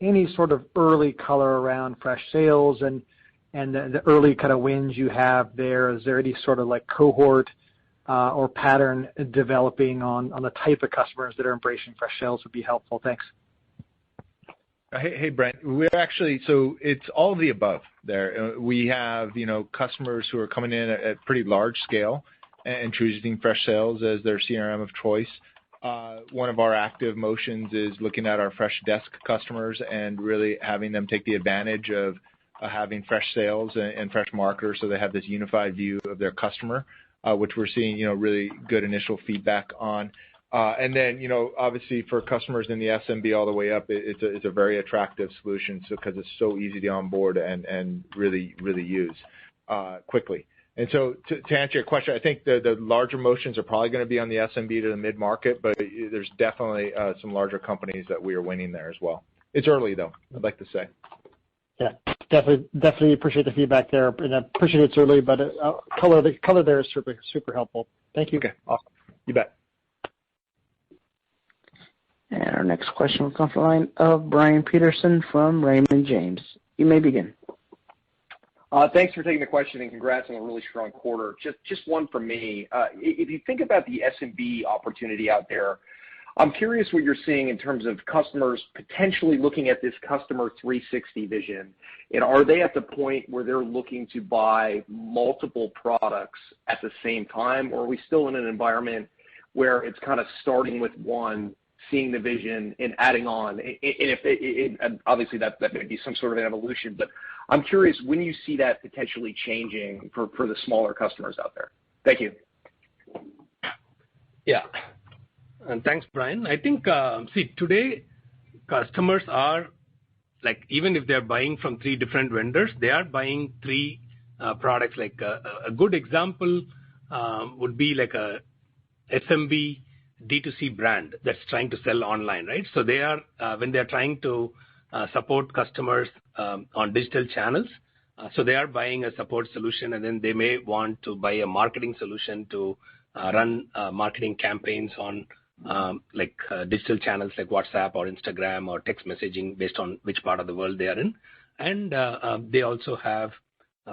Any sort of early color around Freshsales and the early kind of wins you have there? Is there any sort of cohort or pattern developing on the type of customers that are embracing Freshsales would be helpful. Thanks. Hey, Brent. We're actually, so it's all of the above there. We have, customers who are coming in at pretty large scale and choosing Freshsales as their CRM of choice. One of our active motions is looking at our Freshdesk customers and really having them take the advantage of having Freshsales and Freshmarketer, so they have this unified view of their customer, which we're seeing, really good initial feedback on. And then, obviously for customers in the SMB all the way up, it's a very attractive solution because it's so easy to onboard and really use quickly. And so to answer your question, I think the larger motions are probably going to be on the SMB to the mid-market, but there's definitely some larger companies that we are winning there as well. It's early, though, I'd like to say. Yeah, definitely appreciate the feedback there. And I appreciate it's early, but color there is super helpful. Thank you. Okay, awesome. You bet. And our next question will come from the line of Brian Peterson from Raymond James. You may begin. Thanks for taking the question, and congrats on a really strong quarter. Just one from me. If you think about the SMB opportunity out there, I'm curious what you're seeing in terms of customers potentially looking at this customer 360 vision. And are they at the point where they're looking to buy multiple products at the same time, or are we still in an environment where it's kind of starting with one, seeing the vision, and adding on? And obviously that may be some sort of an evolution, but I'm curious when you see that potentially changing for the smaller customers out there. Thank you. Yeah. And thanks, Brian. I think, today customers are, like, even if they're buying from 3 different vendors, they are buying 3 products. Like a good example would be like a SMB D2C brand that's trying to sell online, right? So they are, when they're trying to support customers on digital channels, so they are buying a support solution, and then they may want to buy a marketing solution to run marketing campaigns on digital channels like WhatsApp or Instagram or text messaging based on which part of the world they are in. And they also have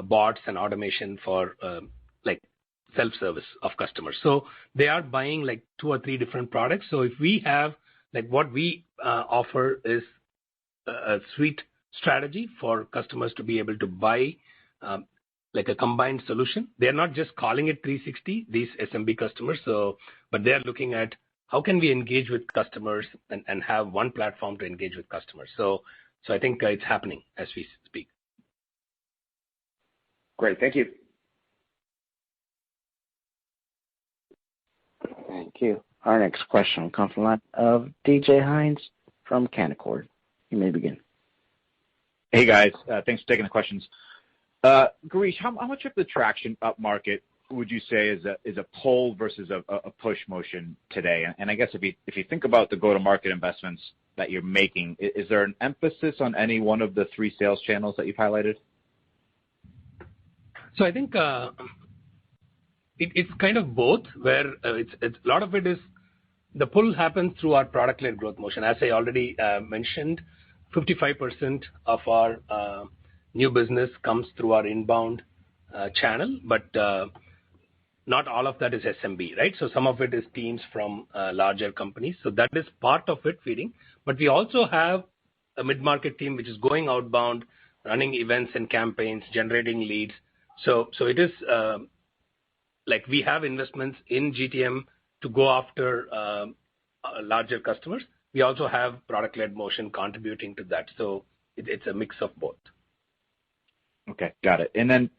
bots and automation for self-service of customers. So they are buying like 2 or 3 different products. So if we have, like, what we offer is a suite strategy for customers to be able to buy like a combined solution. They're not just calling it 360, these SMB customers, but they're looking at how can we engage with customers and have one platform to engage with customers. So I think it's happening as we speak. Great. Thank you. Thank you. Our next question will come from the line of DJ Hynes from Canaccord. You may begin. Hey, guys. Thanks for taking the questions. Girish, how much of the traction up market would you say is a pull versus a push motion today? And I guess if you think about the go-to-market investments that you're making, is there an emphasis on any one of the 3 sales channels that you've highlighted? So I think it's kind of both, where it's a lot of it is the pull happens through our product-led growth motion. As I already mentioned, 55% of our new business comes through our inbound channel, but not all of that is SMB, right? So some of it is teams from larger companies. So that is part of it feeding. But we also have a mid-market team which is going outbound, running events and campaigns, generating leads. So it is like we have investments in GTM to go after larger customers. We also have product-led motion contributing to that. So it's a mix of both. Okay, got it. And then,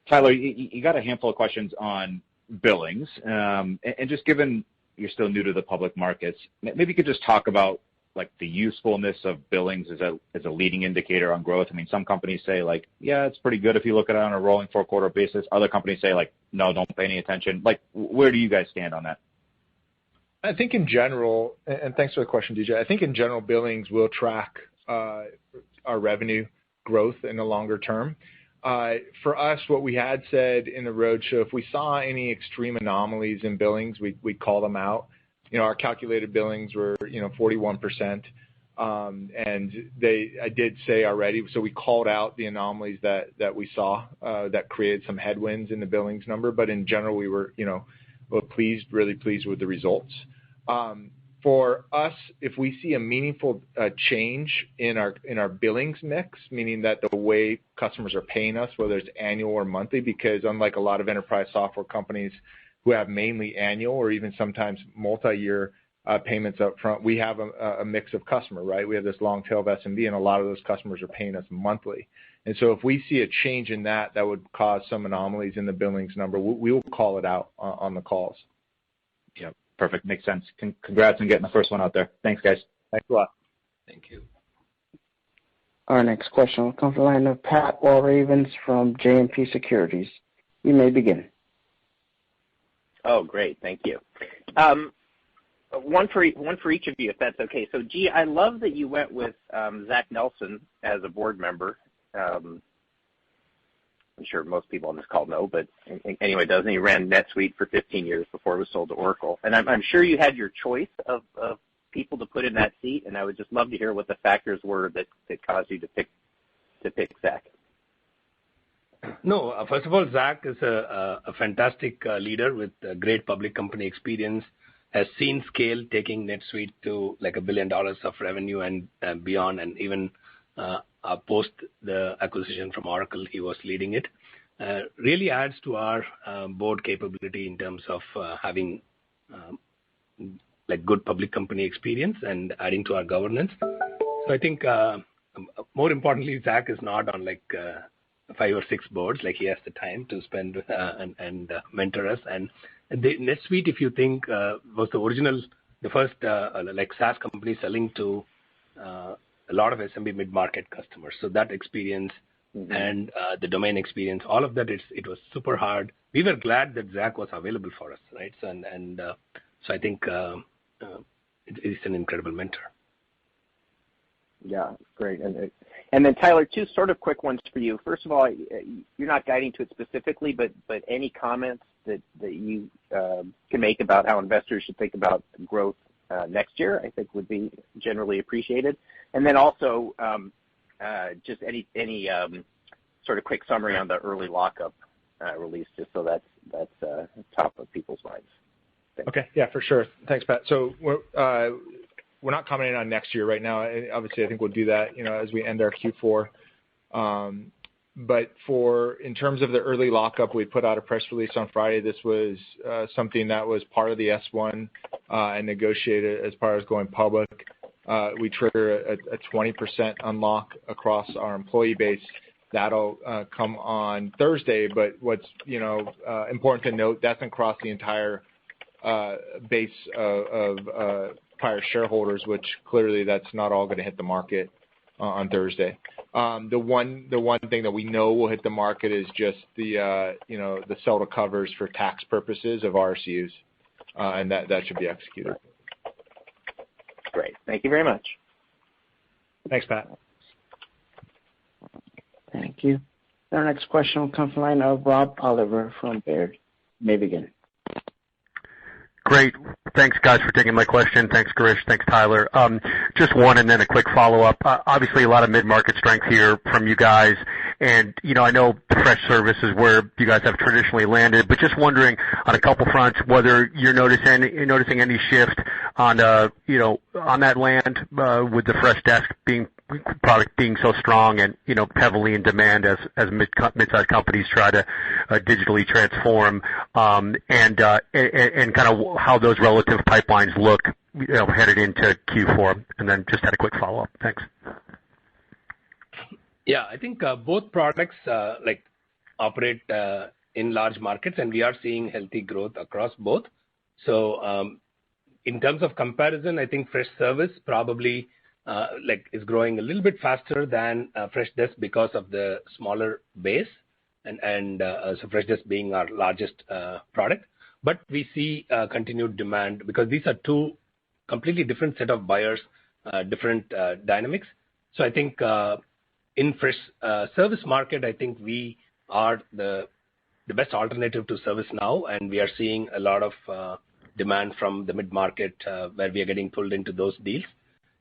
Tyler, you got a handful of questions on billings. And just given you're still new to the public markets, maybe you could just talk about like the usefulness of billings as a leading indicator on growth. I mean, some companies say like, yeah, it's pretty good if you look at it on a rolling 4-quarter basis. Other companies say like, no, don't pay any attention. Like, where do you guys stand on that? I think in general, and thanks for the question, DJ, I think in general billings will track our revenue growth in the longer term. For us, what we had said in the roadshow, if we saw any extreme anomalies in billings, we'd call them out. You know, our calculated billings were, 41%. And I did say already, so we called out the anomalies that we saw that created some headwinds in the billings number. But in general, we were, really pleased with the results. For us, if we see a meaningful change in our billings mix, meaning that the way customers are paying us, whether it's annual or monthly, because unlike a lot of enterprise software companies who have mainly annual or even sometimes multi-year payments up front, we have a mix of customer, right? We have this long tail of SMB, and a lot of those customers are paying us monthly. And so if we see a change in that would cause some anomalies in the billings number, we will call it out on the calls. Yeah, perfect. Makes sense. Congrats on getting the first one out there. Thanks, guys. Thanks a lot. Thank you. Our next question will come from the line of Pat Walravens from JMP Securities. You may begin. Oh, great. Thank you. One for each of you, if that's okay. So, G, I love that you went with Zach Nelson as a board member. I'm sure most people on this call know, but anyway, doesn't he ran NetSuite for 15 years before it was sold to Oracle? And I'm sure you had your choice of people to put in that seat, and I would just love to hear what the factors were that caused you to pick to pick Zach? No, first of all, Zach is a fantastic leader with great public company experience, has seen scale taking NetSuite to like $1 billion of revenue and beyond, and even post the acquisition from Oracle, he was leading it. Really adds to our board capability in terms of having like good public company experience and adding to our governance. So I think more importantly, Zach is not on like 5 or 6 boards. Like he has the time to spend and mentor us. And the NetSuite, if you think, was the first like SaaS company selling to a lot of SMB mid-market customers. So that experience and the domain experience, all of that, it was super hard. We were glad that Zach was available for us, right? So, so I think it's an incredible mentor. Yeah, great. And then Tyler, 2 sort of quick ones for you. First of all, you're not guiding to it specifically, but any comments that you can make about how investors should think about growth next year, I think would be generally appreciated. And then also just any sort of quick summary on the early lockup release, just so that's top of people's minds. Thanks. Okay, yeah, for sure. Thanks, Pat. So we're not commenting on next year right now. Obviously, I think we'll do that, as we end our Q4. But in terms of the early lockup, we put out a press release on Friday. This was something that was part of the S1 and negotiated as part of going public. We trigger a 20% unlock across our employee base. That'll come on Thursday. But what's important to note, that's across the entire base of prior shareholders, which clearly that's not all going to hit the market on Thursday. The one thing that we know will hit the market is just the sell to covers for tax purposes of RSUs, and that should be executed. Great. Thank you very much. Thanks, Pat. Thank you. Our next question will come from the line of Rob Oliver from Baird. You may begin. Great. Thanks, guys, for taking my question. Thanks, Girish. Thanks, Tyler. Just one and then a quick follow-up. Obviously, a lot of mid-market strength here from you guys. And, I know Freshservice is where you guys have traditionally landed, but just wondering on a couple fronts whether you're noticing any shift on, on that land with the Freshdesk product being so strong and, heavily in demand as mid-sized companies try to digitally transform, and kind of how those relative pipelines look, headed into Q4. And then just had a quick follow-up. Thanks. Yeah, I think both products operate in large markets, and we are seeing healthy growth across both. So in terms of comparison, I think Freshservice probably is growing a little bit faster than Freshdesk because of the smaller base, and so Freshdesk being our largest product. But we see continued demand because these are 2 completely different set of buyers, different dynamics. So I think in Freshservice market, I think we are the best alternative to ServiceNow, and we are seeing a lot of demand from the mid-market where we are getting pulled into those deals.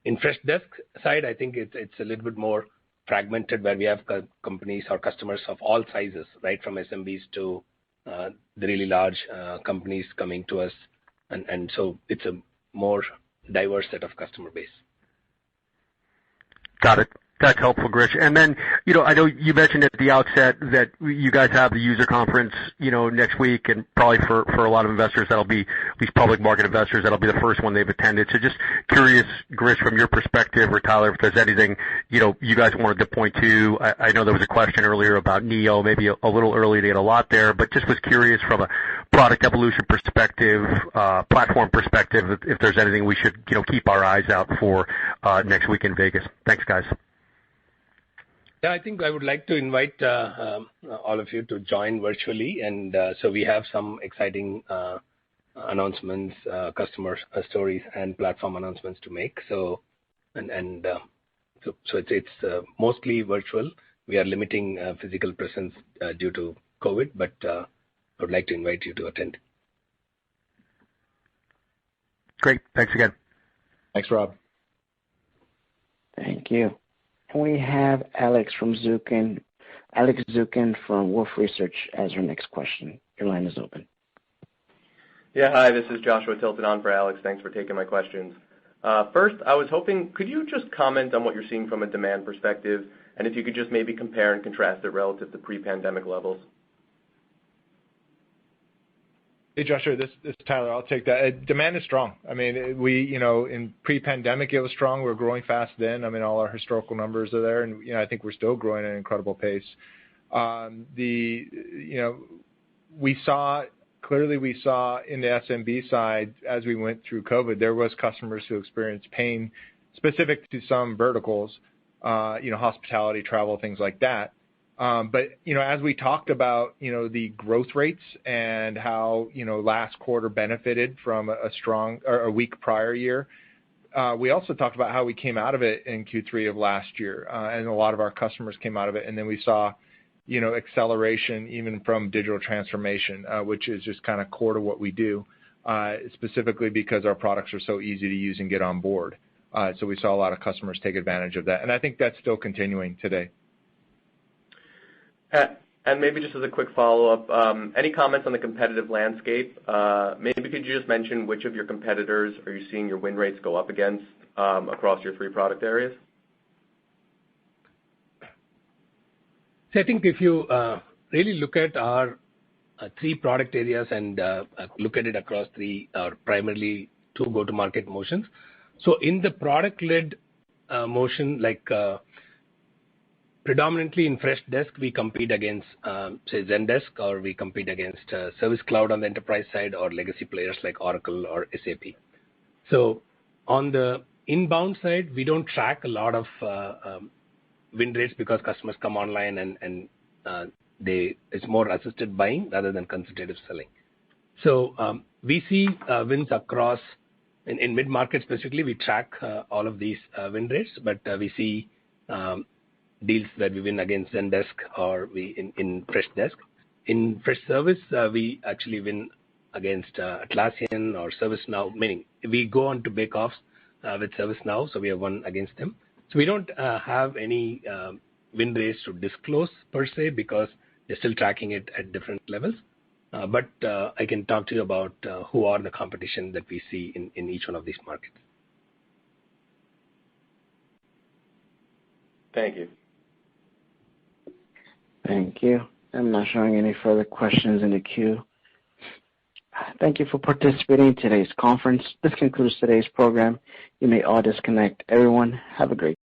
In Freshdesk side, I think it's a little bit more fragmented, where we have companies or customers of all sizes, right, from SMBs to the really large companies coming to us, and so it's a more diverse set of customer base. Got it. That's helpful, Girish. And then, I know you mentioned at the outset that you guys have the user conference, next week, and probably for a lot of investors, that'll be, at least public market investors, that'll be the first one they've attended. So just curious, Girish, from your perspective, or Tyler, if there's anything, you guys wanted to point to. I know there was a question earlier about Neo, maybe a little early to get a lot there, but just was curious from a product evolution perspective, platform perspective, if there's anything we should, keep our eyes out for next week in Vegas. Thanks, guys. Yeah, I think I would like to invite all of you to join virtually, and so we have some exciting announcements, customer stories, and platform announcements to make. So, so it's mostly virtual. We are limiting physical presence due to COVID, but I would like to invite you to attend. Great. Thanks again. Thanks, Rob. Thank you. And we have Alex Zukin from Wolfe Research as our next question. Your line is open. Yeah, hi, this is Joshua Tilton on for Alex. Thanks for taking my questions. First, I was hoping, could you just comment on what you're seeing from a demand perspective, and if you could just maybe compare and contrast it relative to pre-pandemic levels? Hey, Joshua, this is Tyler. I'll take that. Demand is strong. I mean, in pre-pandemic, it was strong. We were growing fast then. I mean, all our historical numbers are there, and, I think we're still growing at an incredible pace. We saw in the SMB side, as we went through COVID, there was customers who experienced pain specific to some verticals, hospitality, travel, things like that. As we talked about, the growth rates and how, last quarter benefited from a weak prior year, we also talked about how we came out of it in Q3 of last year, and a lot of our customers came out of it, and then we saw, acceleration even from digital transformation, which is just kind of core to what we do, specifically because our products are so easy to use and get on board. So we saw a lot of customers take advantage of that, and I think that's still continuing today. And maybe just as a quick follow-up, any comments on the competitive landscape? Maybe could you just mention which of your competitors are you seeing your win rates go up against across your 3 product areas? So I think if you really look at our 3 product areas and look at it across 3 primarily 2 go-to-market motions. So in the product-led motion, like predominantly in Freshdesk, we compete against, say, Zendesk, or we compete against Service Cloud on the enterprise side, or legacy players like Oracle or SAP. So on the inbound side, we don't track a lot of win rates because customers come online and it's more assisted buying rather than consultative selling. So we see wins across, in mid-market specifically, we track all of these win rates, but we see deals that we win against Zendesk or in Freshdesk. In Freshservice, we actually win against Atlassian or ServiceNow, meaning we go on to bake-offs with ServiceNow, so we have won against them. So we don't have any win rates to disclose per se because they're still tracking it at different levels. But I can talk to you about who are the competition that we see in each one of these markets. Thank you. Thank you. I'm not showing any further questions in the queue. Thank you for participating in today's conference. This concludes today's program. You may all disconnect. Everyone, have a great day.